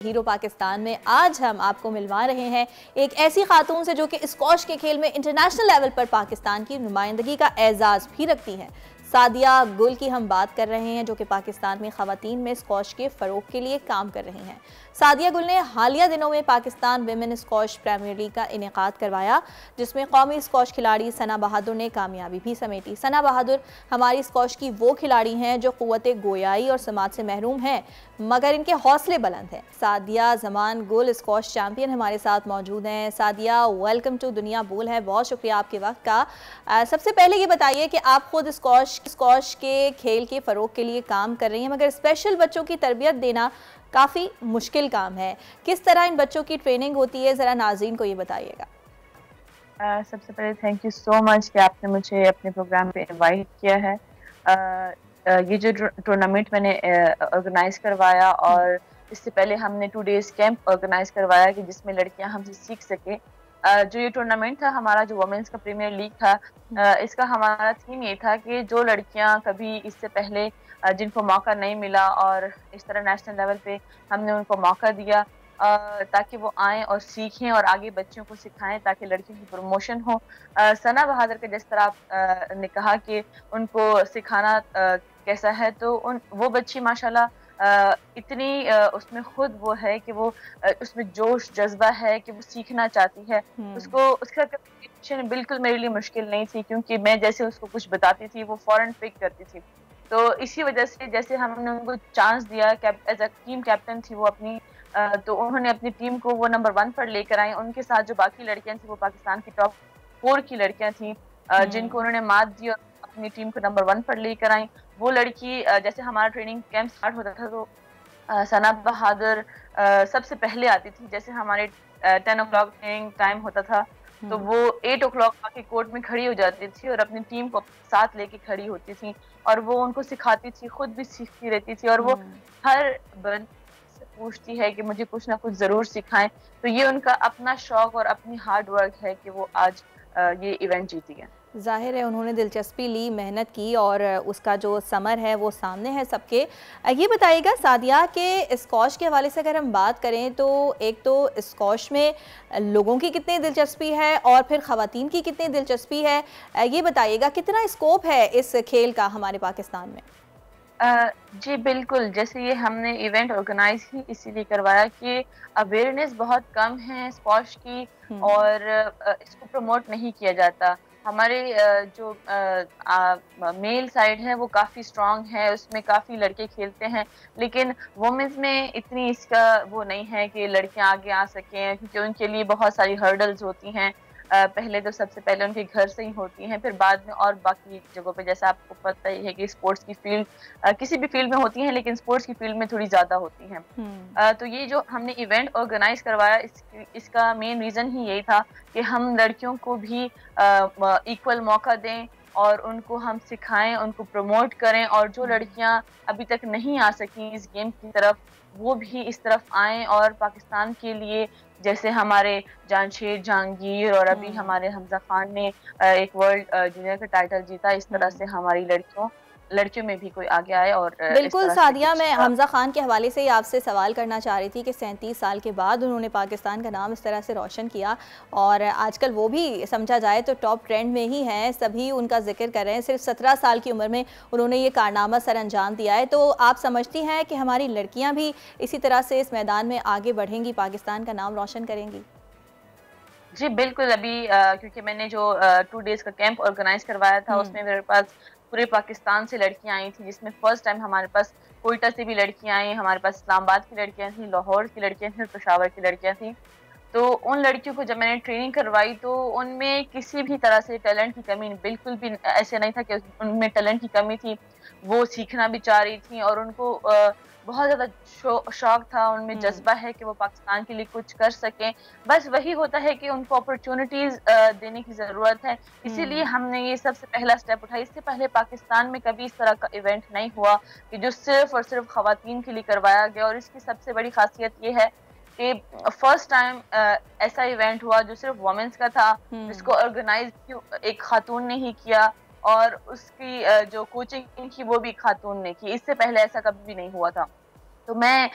Hero Pakistan में आज हम आपको मिलवा रहे हैं एक ऐसी खातून से जो कि स्क्वॉश के खेल में इंटरनेशनल लेवल पर पाकिस्तान की नुमाइंदगी का एजाज़ भी रखती हैं। सादिया गुल की हम बात कर रहे हैं जो कि पाकिस्तान में ख़वातीन में स्क्वॉश के फ़रोग के लिए काम कर रही हैं। सादिया गुल ने हालिया दिनों में Pakistan women squash premier league का इनेकाद करवाया जिसमें कौमी स्क्वॉश खिलाड़ी सना बहादुर ने कामयाबी भी समेटी। सना बहादुर हमारी स्क्वॉश की वो खिलाड़ी हैं जो क़ुव्वत गोयाई और समाज से महरूम हैं मगर इनके हौसले बुलंद हैं। सादिया जमान गुल स्क्वॉश चैंपियन हमारे साथ मौजूद हैं। सादिया वेलकम टू दुनिया बोल है, बहुत शुक्रिया आपके वक्त का। सबसे पहले ये बताइए कि आप खुद स्क्वॉश के खेल के फ़रोग के लिए काम कर रही हैं मगर स्पेशल बच्चों की तरबियत देना काफ़ी मुश्किल काम है। किस तरह इन बच्चों की ट्रेनिंग होती है, ज़रा नाज़रीन को ये बताइएगा। सबसे पहले थैंक यू सो मच कि आपने मुझे अपने प्रोग्राम पे इनवाइट किया है। ये जो टूर्नामेंट मैंने ऑर्गेनाइज करवाया और इससे पहले हमने 2 डेज कैंप ऑर्गेनाइज करवाया कि जिसमें लड़कियां हमसे सीख सके। जो ये टूर्नामेंट था हमारा जो वुमेन्स का प्रीमियर लीग था, इसका हमारा थीम ये था कि जो लड़कियां कभी इससे पहले जिनको मौका नहीं मिला और इस तरह नेशनल लेवल पे हमने उनको मौका दिया ताकि वो आएँ और सीखें और आगे बच्चों को सिखाएं ताकि लड़कियों की प्रमोशन हो। सना बहादुर के जिस तरह आप ने कहा कि उनको सिखाना कैसा है, तो वो बच्ची माशाल्लाह इतनी उसमें खुद वो है कि वो उसमें जोश जज्बा है कि वो सीखना चाहती है। उसको उसका कम्युनिकेशन बिल्कुल मेरे लिए मुश्किल नहीं थी क्योंकि मैं जैसे उसको कुछ बताती थी वो फौरन पिक करती थी। तो इसी वजह से जैसे हमने उनको चांस दिया एज अ टीम कैप्टन थी वो अपनी, तो उन्होंने अपनी टीम को वो नंबर 1 पर लेकर आई। उनके साथ जो बाकी लड़कियां थी वो पाकिस्तान की टॉप 4 की लड़कियां थी जिनको उन्होंने मात दी और अपनी टीम को नंबर 1 पर लेकर आई। वो लड़की जैसे हमारा ट्रेनिंग कैंप स्टार्ट होता था तो सना बहादुर सबसे पहले आती थी। जैसे हमारे 10 ओ क्लॉक ट्रेनिंग टाइम होता था तो वो 8 ओ क्लॉक आके कोर्ट में खड़ी हो जाती थी और अपनी टीम को साथ लेके खड़ी होती थी और वो उनको सिखाती थी, खुद भी सीखती रहती थी और वो हर बंद से पूछती है कि मुझे कुछ ना कुछ जरूर सिखाएं। तो ये उनका अपना शौक और अपनी हार्ड वर्क है कि वो आज ये इवेंट जीती है। ज़ाहिर है उन्होंने दिलचस्पी ली, मेहनत की और उसका जो समर है वो सामने है सबके। ये बताइएगा सादिया के स्क्वॉश के हवाले से अगर हम बात करें तो एक तो स्क्वॉश में लोगों की कितनी दिलचस्पी है और फिर ख़वातीन की कितनी दिलचस्पी है, ये बताइएगा कितना स्कोप है इस खेल का हमारे पाकिस्तान में। जी बिल्कुल, जैसे ये हमने इवेंट ऑर्गेनाइज ही इसीलिए करवाया कि अवेयरनेस बहुत कम है स्क्वॉश की और इसको प्रमोट नहीं किया जाता। हमारे जो मेल साइड है वो काफ़ी स्ट्रॉन्ग है, उसमें काफ़ी लड़के खेलते हैं, लेकिन वुमेन्स में इतनी इसका वो नहीं है कि लड़कियां आगे आ सकें क्योंकि उनके लिए बहुत सारी हर्डल्स होती हैं। पहले तो सबसे पहले उनके घर से ही होती हैं, फिर बाद में और बाकी जगहों पे जैसा आपको पता ही है कि स्पोर्ट्स की फील्ड किसी भी फील्ड में होती हैं लेकिन स्पोर्ट्स की फील्ड में थोड़ी ज़्यादा होती हैं। तो ये जो हमने इवेंट ऑर्गेनाइज करवाया इसका मेन रीज़न ही यही था कि हम लड़कियों को भी इक्वल मौका दें और उनको हम सिखाएं, उनको प्रमोट करें और जो लड़कियां अभी तक नहीं आ सकी इस गेम की तरफ वो भी इस तरफ आएं और पाकिस्तान के लिए जैसे हमारे जामशेद जहांगीर और अभी हमारे हमजा खान ने एक वर्ल्ड जूनियर का टाइटल जीता, इस तरह से हमारी लड़कियों में भी कोई आगे आए। और बिल्कुल सादिया, मैं हमजा खान के हवाले से ही आपसे सवाल करना चाह रही थी कि 37 साल के बाद उन्होंने पाकिस्तान का नाम इस तरह से रोशन किया और आजकल वो भी समझा जाए तो टॉप ट्रेंड में ही हैं, सभी उनका जिक्र कर रहे हैं। सिर्फ 17 साल की उम्र में उन्होंने ये कारनामा सर अंजाम दिया है। तो आप समझती हैं कि हमारी लड़कियाँ भी इसी तरह से इस मैदान में आगे बढ़ेंगी, पाकिस्तान का नाम रोशन करेंगी? जी बिल्कुल, अभी क्योंकि मैंने जो 2 डेज का कैंप ऑर्गेनाइज करवाया था उसमें मेरे पास पूरे पाकिस्तान से लड़कियां आई थी, जिसमें फर्स्ट टाइम हमारे पास कोयटा से भी लड़कियां आई, हमारे पास इस्लामाबाद की लड़कियां थी, लाहौर की लड़कियां थी, पेशावर की लड़कियां थी। तो उन लड़कियों को जब मैंने ट्रेनिंग करवाई तो उनमें किसी भी तरह से टैलेंट की कमी बिल्कुल भी ऐसे नहीं था कि उनमें टैलेंट की कमी थी। वो सीखना भी चाह रही थी और उनको बहुत ज़्यादा शौक था, उनमें जज्बा है कि वो पाकिस्तान के लिए कुछ कर सकें। बस वही होता है कि उनको अपॉर्चुनिटीज़ देने की ज़रूरत है, इसीलिए हमने ये सबसे पहला स्टेप उठाया। इससे पहले पाकिस्तान में कभी इस तरह का इवेंट नहीं हुआ कि जो सिर्फ और सिर्फ ख़वातीन के लिए करवाया गया और इसकी सबसे बड़ी खासियत ये है कि फर्स्ट टाइम ऐसा इवेंट हुआ जो सिर्फ वुमेन्स का था, जिसको ऑर्गेनाइज एक खातून ने ही किया और उसकी जो कोचिंग थी वो भी खातून ने की। इससे पहले ऐसा कभी भी नहीं हुआ था। तो मैं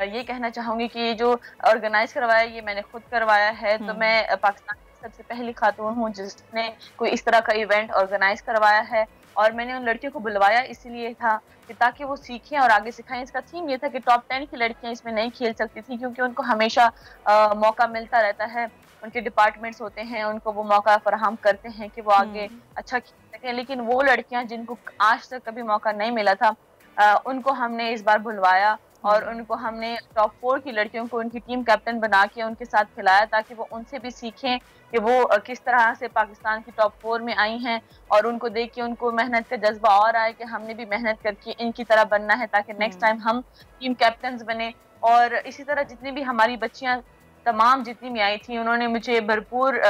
ये कहना चाहूँगी कि ये जो ऑर्गेनाइज करवाया ये मैंने खुद करवाया है। तो मैं पाकिस्तान की सबसे पहली खातून हूँ जिसने कोई इस तरह का इवेंट ऑर्गेनाइज करवाया है। और मैंने उन लड़कियों को बुलवाया इसलिए था कि ताकि वो सीखें और आगे सिखाएं। इसका थीम ये था कि टॉप 10 की लड़कियां इसमें नहीं खेल सकती थी क्योंकि उनको हमेशा मौका मिलता रहता है। उनके डिपार्टमेंट्स होते हैं, उनको वो मौका फराहम करते हैं कि वो आगे अच्छा खेल सकें। लेकिन वो लड़कियां जिनको आज तक कभी मौका नहीं मिला था, उनको हमने इस बार बुलवाया और उनको हमने टॉप 4 की लड़कियों को उनकी टीम कैप्टन बना के उनके साथ खिलाया ताकि वो उनसे भी सीखें कि वो किस तरह से पाकिस्तान की टॉप 4 में आई हैं और उनको देख के उनको मेहनत का जज्बा और आए कि हमने भी मेहनत करके इनकी तरह बनना है ताकि नेक्स्ट टाइम हम टीम कैप्टन बने। और इसी तरह जितनी भी हमारी बच्चियां तमाम जितनी भी आई थी उन्होंने मुझे भरपूर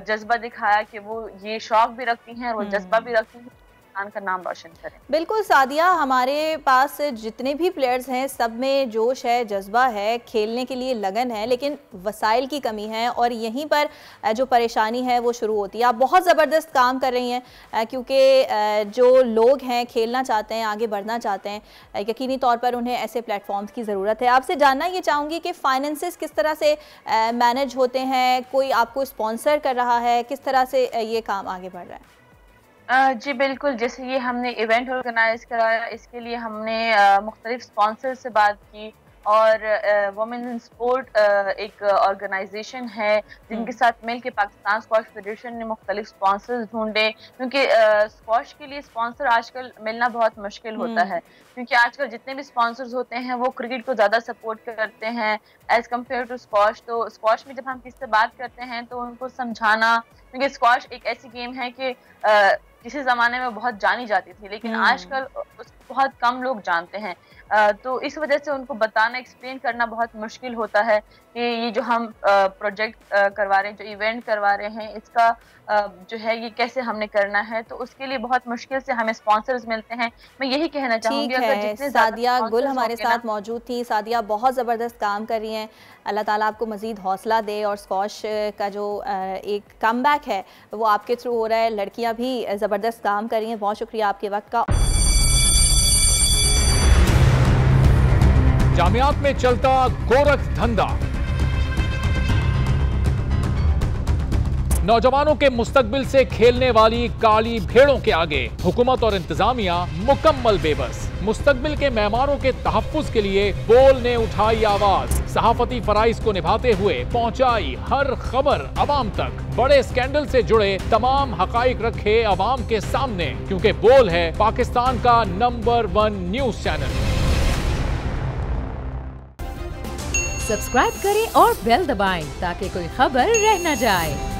जज्बा दिखाया कि वो ये शौक भी रखती हैं और वो जज्बा भी रखती हैं का नाम रोशन करें। बिल्कुल सादिया, हमारे पास जितने भी प्लेयर्स हैं सब में जोश है, जज्बा है, खेलने के लिए लगन है, लेकिन वसाइल की कमी है और यहीं पर जो परेशानी है वो शुरू होती है। आप बहुत ज़बरदस्त काम कर रही हैं क्योंकि जो लोग हैं खेलना चाहते हैं, आगे बढ़ना चाहते हैं, यकीनी तौर पर उन्हें ऐसे प्लेटफॉर्म्स की ज़रूरत है। आपसे जानना ये चाहूँगी कि फाइनेंसेस किस तरह से मैनेज होते हैं, कोई आपको स्पॉन्सर कर रहा है, किस तरह से ये काम आगे बढ़ रहा है? जी बिल्कुल, जैसे ये हमने इवेंट ऑर्गेनाइज कराया इसके लिए हमने मुख्तलिफ स्पॉन्सर से बात की और वुमेन इन स्पोर्ट एक ऑर्गेनाइजेशन है जिनके साथ मिल के पाकिस्तान स्क्वाश फेडरेशन ने मुख्तलिफ स्पॉन्सर्स ढूंढे क्योंकि स्क्वाश के लिए स्पॉन्सर आजकल मिलना बहुत मुश्किल होता है क्योंकि आजकल जितने भी स्पॉन्सर्स होते हैं वो क्रिकेट को ज़्यादा सपोर्ट करते हैं एज कम्पेयर टू स्क्वाश। तो स्क्वाश में जब हम किसी से बात करते हैं तो उनको समझाना, क्योंकि स्क्वाश एक ऐसी गेम है कि किसी ज़माने में बहुत जानी जाती थी लेकिन आजकल उसको बहुत कम लोग जानते हैं। तो इस वजह से उनको बताना, एक्सप्लेन करना बहुत मुश्किल होता है कि ये जो हम प्रोजेक्ट करवा रहे हैं, जो इवेंट करवा रहे हैं, इसका जो है ये कैसे हमने करना है। तो उसके लिए बहुत मुश्किल से हमें स्पॉन्सर्स मिलते हैं। मैं यही कहना चाहूँगी अगर जितने सादिया गुल हमारे साथ मौजूद थी। सादिया बहुत ज़बरदस्त काम कर रही हैं, अल्लाह ताला आपको मज़ीद हौसला दे और स्क्वाश का जो एक कमबैक है वो आपके थ्रू हो रहा है। लड़कियाँ भी ज़बरदस्त काम कर रही हैं। बहुत शुक्रिया आपके वक्त का। जामियात में चलता गोरख धंधा, नौजवानों के मुस्तकबिल से खेलने वाली काली भेड़ों के आगे हुकूमत और इंतजामिया मुकम्मल बेबस। मुस्तकबिल के मेहमानों के तहफ्फुज के लिए बोल ने उठाई आवाज, सहाफती फराइज को निभाते हुए पहुंचाई हर खबर अवाम तक, बड़े स्कैंडल से जुड़े तमाम हकाइक रखे अवाम के सामने, क्योंकि बोल है पाकिस्तान का नंबर 1 न्यूज चैनल। सब्सक्राइब करें और बेल दबाएं ताकि कोई खबर रह न जाए।